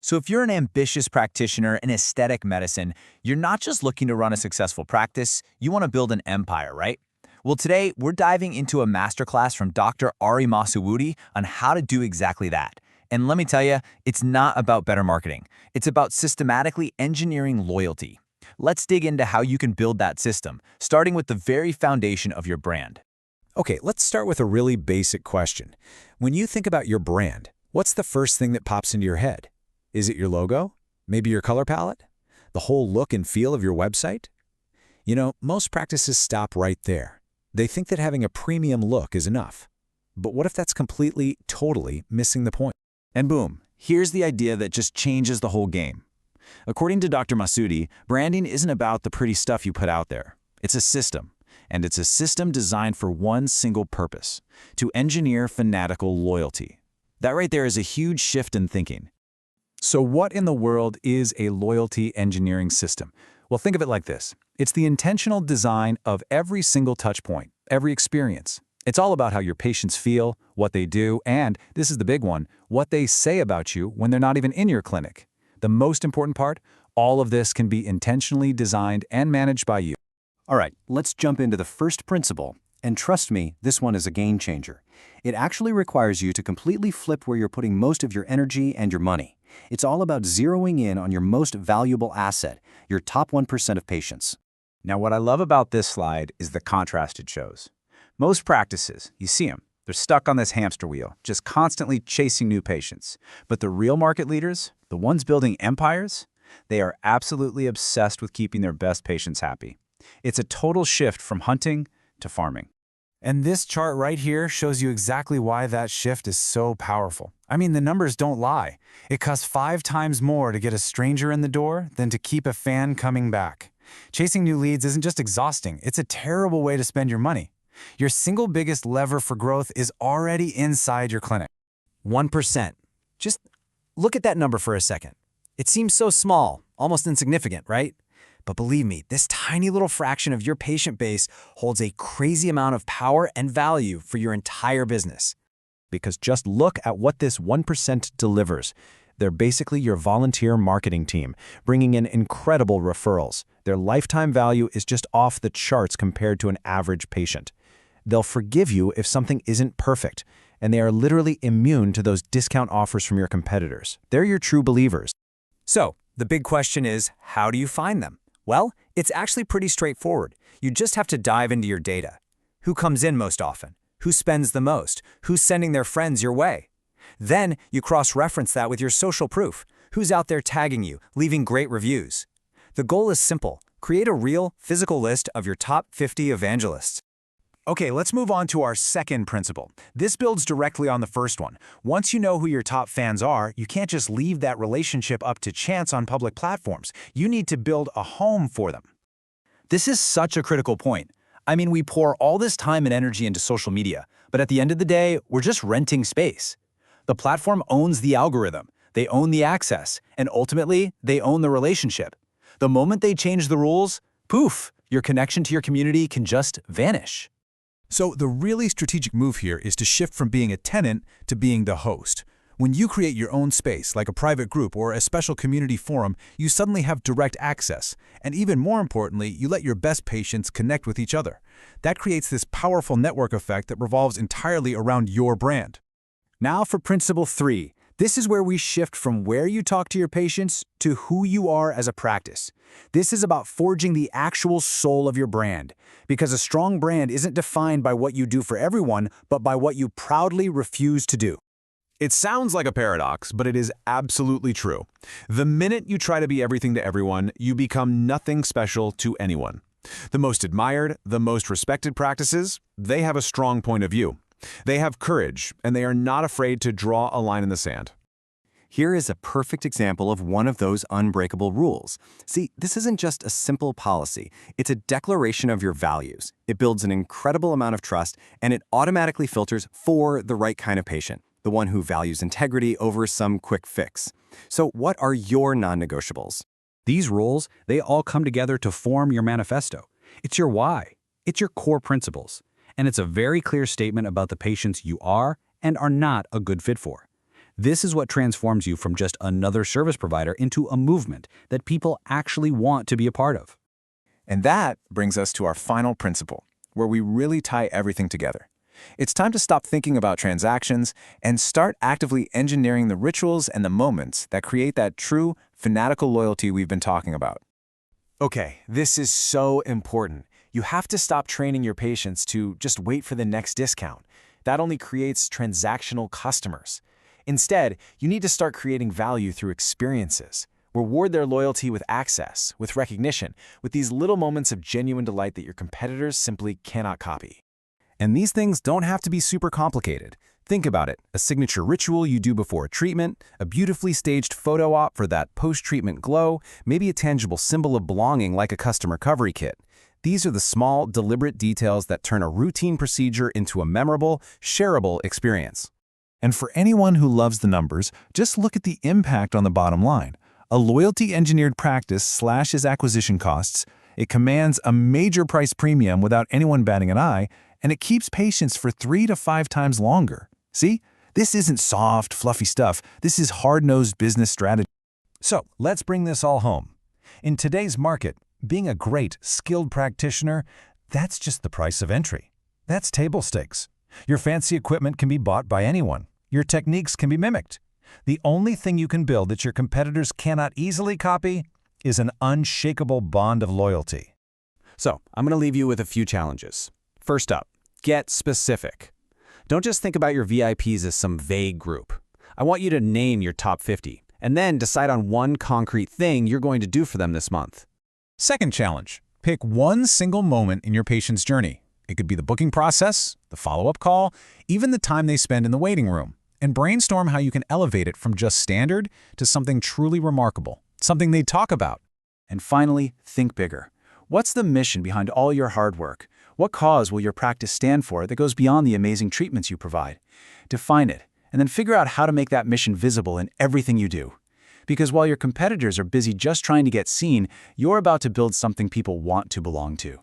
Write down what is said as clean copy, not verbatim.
So if you're an ambitious practitioner in aesthetic medicine, you're not just looking to run a successful practice, you want to build an empire, right? Well, today we're diving into a masterclass from Dr. Ari Masawudi on how to do exactly that. And let me tell you, it's not about better marketing. It's about systematically engineering loyalty. Let's dig into how you can build that system, starting with the very foundation of your brand. Okay, let's start with a really basic question. When you think about your brand, what's the first thing that pops into your head? Is it your logo? Maybe your color palette? The whole look and feel of your website? You know, most practices stop right there. They think that having a premium look is enough. But what if that's completely, totally missing the point? And boom, here's the idea that just changes the whole game. According to Dr. Masudi, branding isn't about the pretty stuff you put out there. It's a system. And it's a system designed for one single purpose: to engineer fanatical loyalty. That right there is a huge shift in thinking. So what in the world is a loyalty engineering system? Well, think of it like this. It's the intentional design of every single touch point, every experience. It's all about how your patients feel, what they do, and, this is the big one, what they say about you when they're not even in your clinic. The most important part, all of this can be intentionally designed and managed by you. All right, let's jump into the first principle. And trust me, this one is a game changer. It actually requires you to completely flip where you're putting most of your energy and your money. It's all about zeroing in on your most valuable asset, your top 1% of patients. Now, what I love about this slide is the contrast it shows. Most practices, you see them, they're stuck on this hamster wheel, just constantly chasing new patients. But the real market leaders, the ones building empires, they are absolutely obsessed with keeping their best patients happy. It's a total shift from hunting to farming. And this chart right here shows you exactly why that shift is so powerful. I mean, the numbers don't lie. It costs 5 times more to get a stranger in the door than to keep a fan coming back. Chasing new leads isn't just exhausting, it's a terrible way to spend your money. Your single biggest lever for growth is already inside your clinic. 1%. Just look at that number for a second. It seems so small, almost insignificant, right? But believe me, this tiny little fraction of your patient base holds a crazy amount of power and value for your entire business. Because just look at what this 1% delivers. They're basically your volunteer marketing team, bringing in incredible referrals. Their lifetime value is just off the charts compared to an average patient. They'll forgive you if something isn't perfect, and they are literally immune to those discount offers from your competitors. They're your true believers. So, the big question is, how do you find them? Well, it's actually pretty straightforward. You just have to dive into your data. Who comes in most often? Who spends the most? Who's sending their friends your way? Then you cross-reference that with your social proof. Who's out there tagging you, leaving great reviews? The goal is simple. Create a real, physical list of your top 50 evangelists. Okay, let's move on to our second principle. This builds directly on the first one. Once you know who your top fans are, you can't just leave that relationship up to chance on public platforms. You need to build a home for them. This is such a critical point. I mean, we pour all this time and energy into social media, but at the end of the day, we're just renting space. The platform owns the algorithm, they own the access, and ultimately, they own the relationship. The moment they change the rules, poof, your connection to your community can just vanish. So the really strategic move here is to shift from being a tenant to being the host. When you create your own space, like a private group or a special community forum, you suddenly have direct access. And even more importantly, you let your best patients connect with each other. That creates this powerful network effect that revolves entirely around your brand. Now for principle 3. This is where we shift from where you talk to your patients to who you are as a practice. This is about forging the actual soul of your brand, because a strong brand isn't defined by what you do for everyone, but by what you proudly refuse to do. It sounds like a paradox, but it is absolutely true. The minute you try to be everything to everyone, you become nothing special to anyone. The most admired, the most respected practices, they have a strong point of view. They have courage, and they are not afraid to draw a line in the sand. Here is a perfect example of one of those unbreakable rules. See, this isn't just a simple policy. It's a declaration of your values. It builds an incredible amount of trust, and it automatically filters for the right kind of patient, the one who values integrity over some quick fix. So what are your non-negotiables? These rules, they all come together to form your manifesto. It's your why. It's your core principles. And it's a very clear statement about the patients you are and are not a good fit for. This is what transforms you from just another service provider into a movement that people actually want to be a part of. And that brings us to our final principle, where we really tie everything together. It's time to stop thinking about transactions and start actively engineering the rituals and the moments that create that true, fanatical loyalty we've been talking about. Okay, this is so important. You have to stop training your patients to just wait for the next discount. That only creates transactional customers. Instead, you need to start creating value through experiences. Reward their loyalty with access, with recognition, with these little moments of genuine delight that your competitors simply cannot copy. And these things don't have to be super complicated. Think about it, a signature ritual you do before a treatment, a beautifully staged photo op for that post-treatment glow, maybe a tangible symbol of belonging like a custom recovery kit. These are the small, deliberate details that turn a routine procedure into a memorable, shareable experience. And for anyone who loves the numbers, just look at the impact on the bottom line. A loyalty-engineered practice slashes acquisition costs, it commands a major price premium without anyone batting an eye, and it keeps patients for 3 to 5 times longer. See? This isn't soft, fluffy stuff. This is hard-nosed business strategy. So, let's bring this all home. In today's market, being a great, skilled practitioner, that's just the price of entry. That's table stakes. Your fancy equipment can be bought by anyone. Your techniques can be mimicked. The only thing you can build that your competitors cannot easily copy is an unshakable bond of loyalty. So, I'm going to leave you with a few challenges. First up, get specific. Don't just think about your VIPs as some vague group. I want you to name your top 50, and then decide on one concrete thing you're going to do for them this month. Second challenge, pick one single moment in your patient's journey. It could be the booking process, the follow-up call, even the time they spend in the waiting room, and brainstorm how you can elevate it from just standard to something truly remarkable, something they talk about. And finally, think bigger. What's the mission behind all your hard work? What cause will your practice stand for that goes beyond the amazing treatments you provide? Define it, and then figure out how to make that mission visible in everything you do. Because while your competitors are busy just trying to get seen, you're about to build something people want to belong to.